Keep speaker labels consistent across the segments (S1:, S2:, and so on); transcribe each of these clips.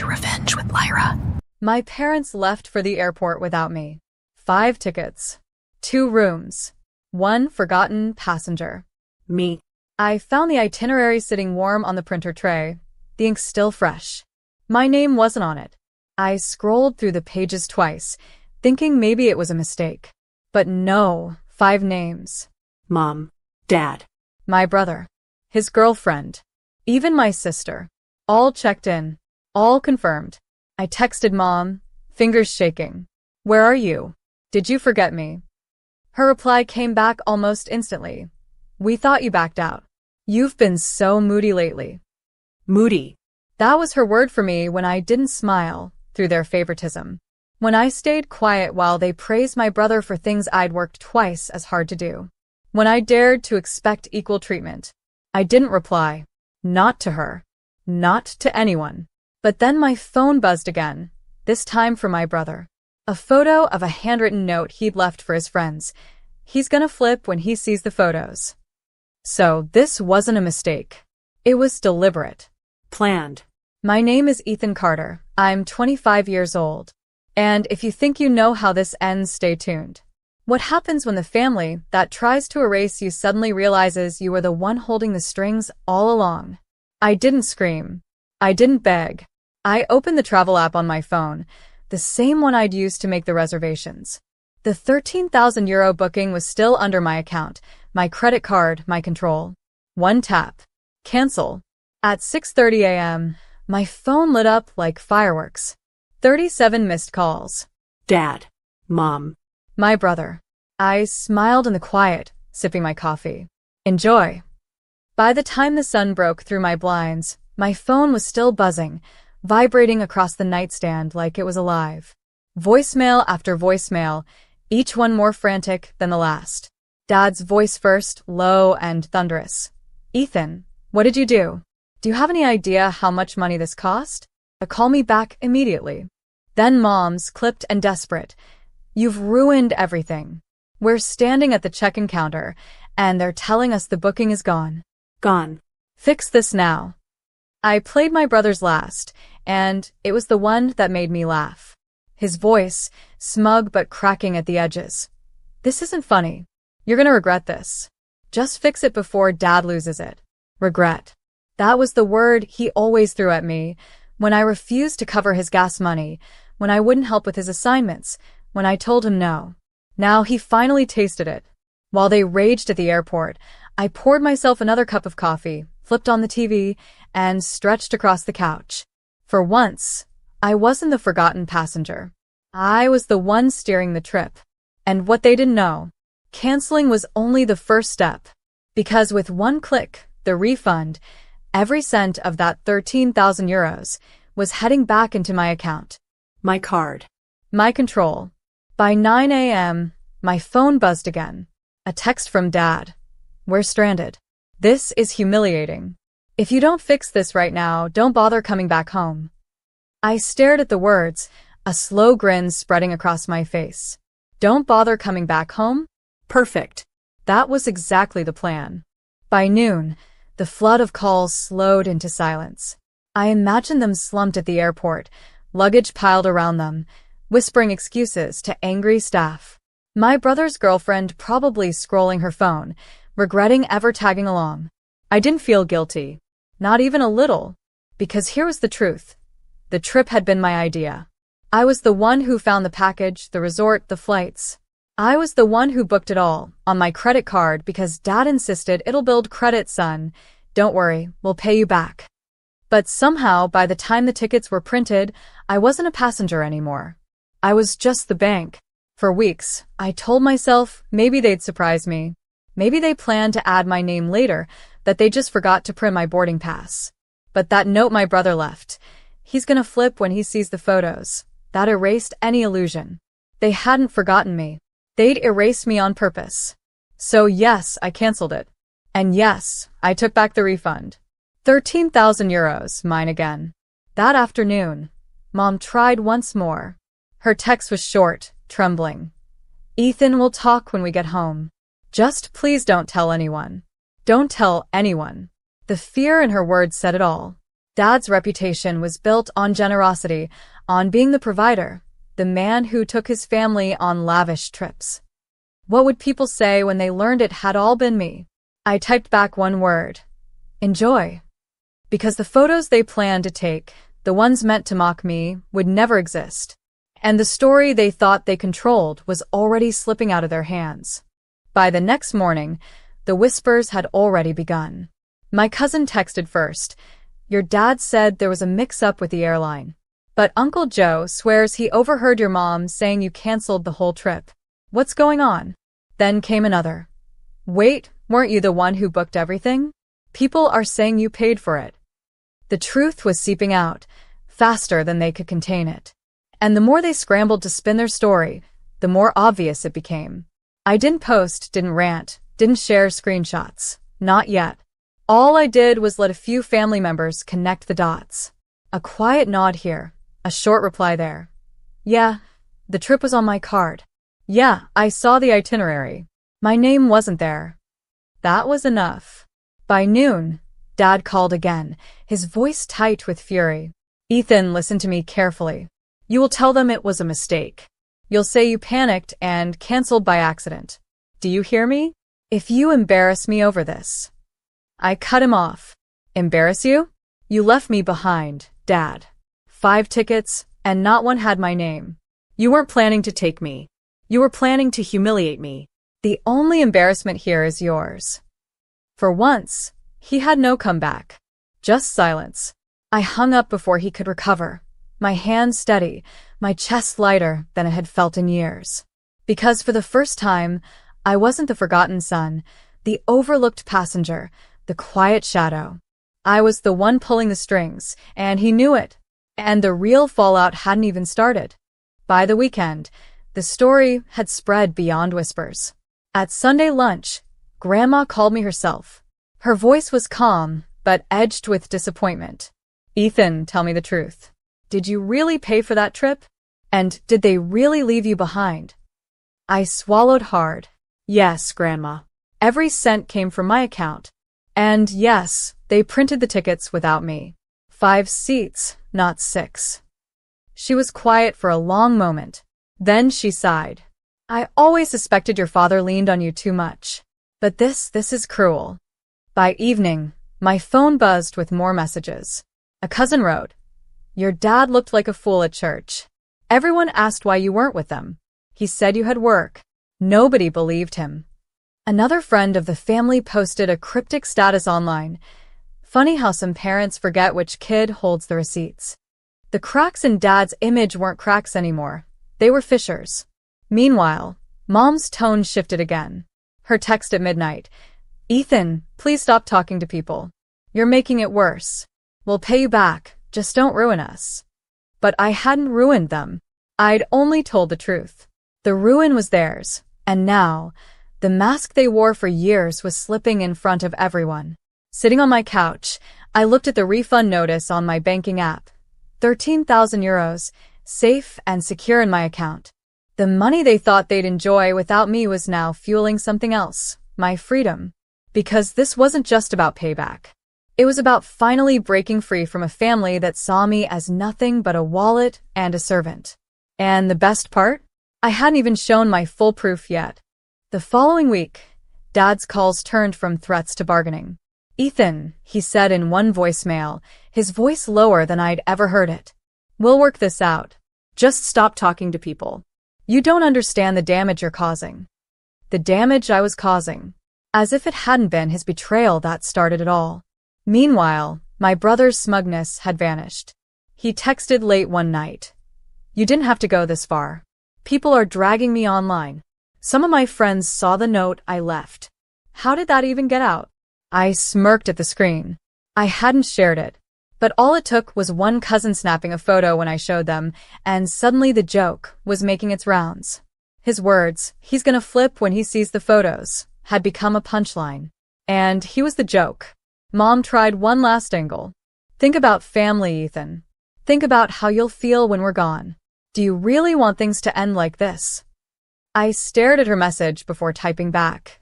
S1: to revenge with Lyra.
S2: My parents left for the airport without me. 5 tickets. 2 rooms. 1 forgotten passenger.
S3: Me.
S2: I found the itinerary sitting warm on the printer tray, the ink still fresh. My name wasn't on it. I scrolled through the pages twice, thinking maybe it was a mistake. But no, 5 names.
S3: Mom. Dad.
S2: My brother. His girlfriend. Even my sister. All checked in. All confirmed. I texted Mom, fingers shaking. Where are you? Did you forget me? Her reply came back almost instantly. We thought you backed out. You've been so moody lately.
S3: Moody.
S2: That was her word for me when I didn't smile through their favoritism. When I stayed quiet while they praised my brother for things I'd worked twice as hard to do. When I dared to expect equal treatment. I didn't reply. Not to her. Not to anyone. But then my phone buzzed again, this time from my brother. A photo of a handwritten note he'd left for his friends. He's gonna flip when he sees the photos. So this wasn't a mistake. It was deliberate.
S3: Planned.
S2: My name is Ethan Carter. I'm 25 years old. And if you think you know how this ends, stay tuned. What happens when the family that tries to erase you suddenly realizes you were the one holding the strings all along? I didn't scream. I didn't beg. I opened the travel app on my phone, the same one I'd used to make the reservations. The €13,000 booking was still under my account, my credit card, my control. 1 tap. Cancel. At 6:30 a.m., my phone lit up like fireworks. 37 missed calls.
S3: Dad. Mom.
S2: My brother. I smiled in the quiet, sipping my coffee. Enjoy. By the time the sun broke through my blinds, my phone was still buzzing, vibrating across the nightstand like it was alive. Voicemail after voicemail, each one more frantic than the last. Dad's voice first, low and thunderous. Ethan, what did you do? Do you have any idea how much money this cost? Call me back immediately. Then Mom's, clipped and desperate. You've ruined everything. We're standing at the check-in counter, and they're telling us the booking is gone.
S3: Gone.
S2: Fix this now. I played my brother's last, and it was the one that made me laugh. His voice, smug but cracking at the edges. This isn't funny. You're gonna regret this. Just fix it before Dad loses it. Regret. That was the word he always threw at me when I refused to cover his gas money, when I wouldn't help with his assignments, when I told him no. Now he finally tasted it. While they raged at the airport, I poured myself another cup of coffee, flipped on the TV, and stretched across the couch. For once, I wasn't the forgotten passenger. I was the one steering the trip. And what they didn't know, canceling was only the first step. Because with one click, the refund, every cent of that €13,000 was heading back into my account.
S3: My card.
S2: My control. By 9 a.m., my phone buzzed again. A text from Dad. We're stranded. This is humiliating. If you don't fix this right now, don't bother coming back home. I stared at the words, a slow grin spreading across my face. Don't bother coming back home?
S3: Perfect.
S2: That was exactly the plan. By noon, the flood of calls slowed into silence. I imagined them slumped at the airport, luggage piled around them, whispering excuses to angry staff. My brother's girlfriend probably scrolling her phone, regretting ever tagging along. I didn't feel guilty. Not even a little. Because here was the truth. The trip had been my idea. I was the one who found the package, the resort, the flights. I was the one who booked it all, on my credit card because Dad insisted it'll build credit, son. Don't worry, we'll pay you back. But somehow, by the time the tickets were printed, I wasn't a passenger anymore. I was just the bank. For weeks, I told myself maybe they'd surprise me. Maybe they planned to add my name later, that they just forgot to print my boarding pass. But that note my brother left, he's gonna flip when he sees the photos. That erased any illusion. They hadn't forgotten me. They'd erased me on purpose. So yes, I canceled it. And yes, I took back the refund. €13,000, mine again. That afternoon, Mom tried once more. Her text was short, trembling. Ethan, we'll talk when we get home. Just please don't tell anyone. Don't tell anyone. The fear in her words said it all. Dad's reputation was built on generosity, on being the provider, the man who took his family on lavish trips. What would people say when they learned it had all been me? I typed back one word: enjoy. Because the photos they planned to take, the ones meant to mock me, would never exist. And the story they thought they controlled was already slipping out of their hands. By the next morning, the whispers had already begun. My cousin texted first. Your dad said there was a mix-up with the airline. But Uncle Joe swears he overheard your mom saying you canceled the whole trip. What's going on? Then came another. Wait, weren't you the one who booked everything? People are saying you paid for it. The truth was seeping out, faster than they could contain it. And the more they scrambled to spin their story, the more obvious it became. I didn't post, didn't rant, didn't share screenshots. Not yet. All I did was let a few family members connect the dots. A quiet nod here, a short reply there. Yeah, the trip was on my card. Yeah, I saw the itinerary. My name wasn't there. That was enough. By noon, Dad called again, his voice tight with fury. Ethan, listen to me carefully. You will tell them it was a mistake. You'll say you panicked and canceled by accident. Do you hear me? If you embarrass me over this. I cut him off. Embarrass you? You left me behind, Dad. 5 tickets, and not one had my name.
S3: You weren't planning to take me. You were planning to humiliate me.
S2: The only embarrassment here is yours. For once, he had no comeback. Just silence. I hung up before he could recover, my hands steady, my chest lighter than it had felt in years. Because for the first time, I wasn't the forgotten son, the overlooked passenger, the quiet shadow. I was the one pulling the strings, and he knew it. And the real fallout hadn't even started. By the weekend, the story had spread beyond whispers. At Sunday lunch, Grandma called me herself. Her voice was calm, but edged with disappointment. Ethan, tell me the truth. Did you really pay for that trip? And did they really leave you behind? I swallowed hard.
S3: Yes, Grandma.
S2: Every cent came from my account. And yes, they printed the tickets without me. 5 seats, not 6. She was quiet for a long moment. Then she sighed. I always suspected your father leaned on you too much. But this is cruel. By evening, my phone buzzed with more messages. A cousin wrote, Your dad looked like a fool at church. Everyone asked why you weren't with them. He said you had work. Nobody believed him. Another friend of the family posted a cryptic status online. Funny how some parents forget which kid holds the receipts. The cracks in Dad's image weren't cracks anymore. They were fissures. Meanwhile, Mom's tone shifted again. Her text at midnight. Ethan, please stop talking to people. You're making it worse. We'll pay you back, just don't ruin us. But I hadn't ruined them. I'd only told the truth. The ruin was theirs, and now, the mask they wore for years was slipping in front of everyone. Sitting on my couch, I looked at the refund notice on my banking app. 13,000 euros, safe and secure in my account. The money they thought they'd enjoy without me was now fueling something else, my freedom. Because this wasn't just about payback. It was about finally breaking free from a family that saw me as nothing but a wallet and a servant. And the best part? I hadn't even shown my full proof yet. The following week, Dad's calls turned from threats to bargaining. Ethan, he said in one voicemail, his voice lower than I'd ever heard it. We'll work this out. Just stop talking to people. You don't understand the damage you're causing. The damage I was causing. As if it hadn't been his betrayal that started it all. Meanwhile, my brother's smugness had vanished. He texted late one night. You didn't have to go this far. People are dragging me online. Some of my friends saw the note I left. How did that even get out? I smirked at the screen. I hadn't shared it. But all it took was one cousin snapping a photo when I showed them, and suddenly the joke was making its rounds. His words, he's gonna flip when he sees the photos, had become a punchline. And he was the joke. Mom tried one last angle. Think about family, Ethan. Think about how you'll feel when we're gone. Do you really want things to end like this? I stared at her message before typing back.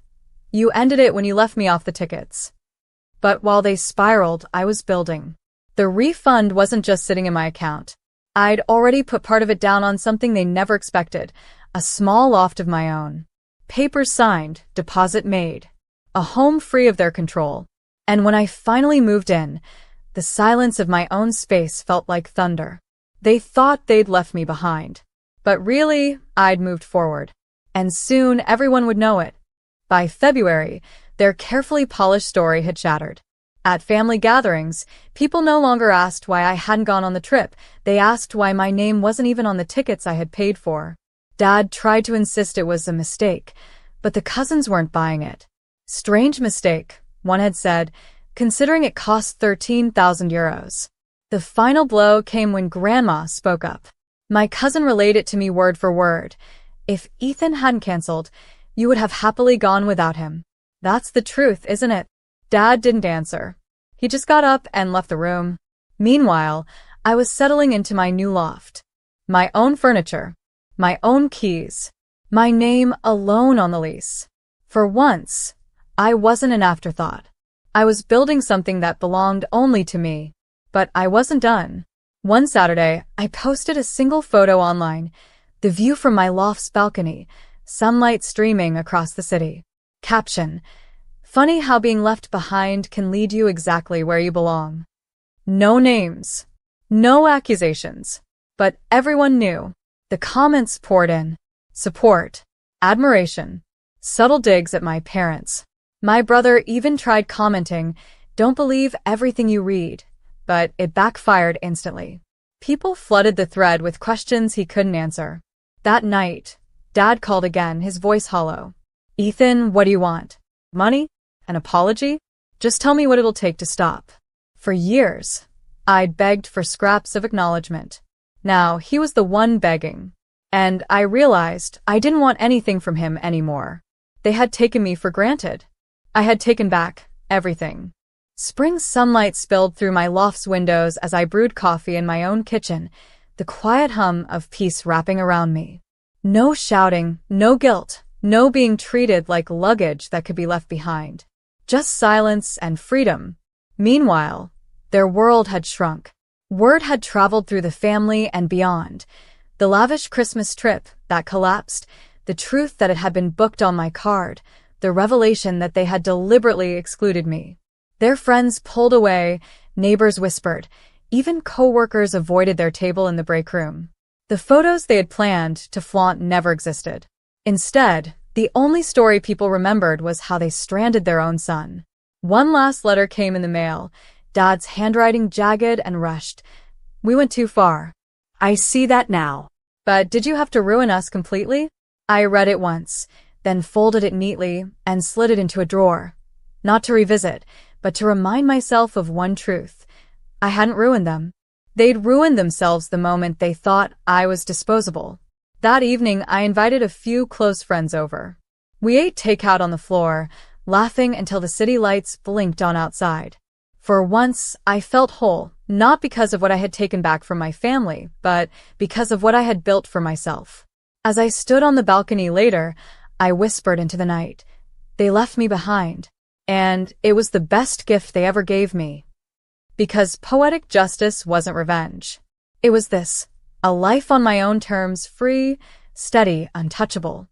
S2: You ended it when you left me off the tickets. But while they spiraled, I was building. The refund wasn't just sitting in my account. I'd already put part of it down on something they never expected, a small loft of my own. Papers signed, deposit made. A home free of their control. And when I finally moved in, the silence of my own space felt like thunder. They thought they'd left me behind. But really, I'd moved forward. And soon everyone would know it. By February, their carefully polished story had shattered. At family gatherings, people no longer asked why I hadn't gone on the trip. They asked why my name wasn't even on the tickets I had paid for. Dad tried to insist it was a mistake, but the cousins weren't buying it. Strange mistake, one had said, considering it cost 13,000 euros. The final blow came when Grandma spoke up. My cousin relayed it to me word for word. If Ethan hadn't canceled, you would have happily gone without him. That's the truth, isn't it? Dad didn't answer. He just got up and left the room. Meanwhile, I was settling into my new loft. My own furniture. My own keys. My name alone on the lease. For once, I wasn't an afterthought. I was building something that belonged only to me. But I wasn't done. One Saturday, I posted a single photo online. The view from my loft's balcony, sunlight streaming across the city. Caption: funny how being left behind can lead you exactly where you belong. No names. No accusations. But everyone knew. The comments poured in. Support. Admiration. Subtle digs at my parents. My brother even tried commenting, "Don't believe everything you read." But it backfired instantly. People flooded the thread with questions he couldn't answer. That night, Dad called again, his voice hollow. "Ethan, what do you want? Money? An apology? Just tell me what it'll take to stop." For years, I'd begged for scraps of acknowledgement. Now he was the one begging. And I realized I didn't want anything from him anymore. They had taken me for granted. I had taken back everything. Spring sunlight spilled through my loft's windows as I brewed coffee in my own kitchen, the quiet hum of peace wrapping around me. No shouting, no guilt, no being treated like luggage that could be left behind. Just silence and freedom. Meanwhile, their world had shrunk. Word had traveled through the family and beyond. The lavish Christmas trip that collapsed, the truth that it had been booked on my card, the revelation that they had deliberately excluded me. Their friends pulled away, neighbors whispered, even co-workers avoided their table in the break room. The photos they had planned to flaunt never existed. Instead, the only story people remembered was how they stranded their own son. One last letter came in the mail, Dad's handwriting jagged and rushed. "We went too far. I see that now. But did you have to ruin us completely?" I read it once, then folded it neatly and slid it into a drawer. Not to revisit, but to remind myself of one truth. I hadn't ruined them. They'd ruined themselves the moment they thought I was disposable. That evening, I invited a few close friends over. We ate takeout on the floor, laughing until the city lights blinked on outside. For once, I felt whole, not because of what I had taken back from my family, but because of what I had built for myself. As I stood on the balcony later, I whispered into the night, "They left me behind. And it was the best gift they ever gave me." Because poetic justice wasn't revenge. It was this, a life on my own terms, free, steady, untouchable.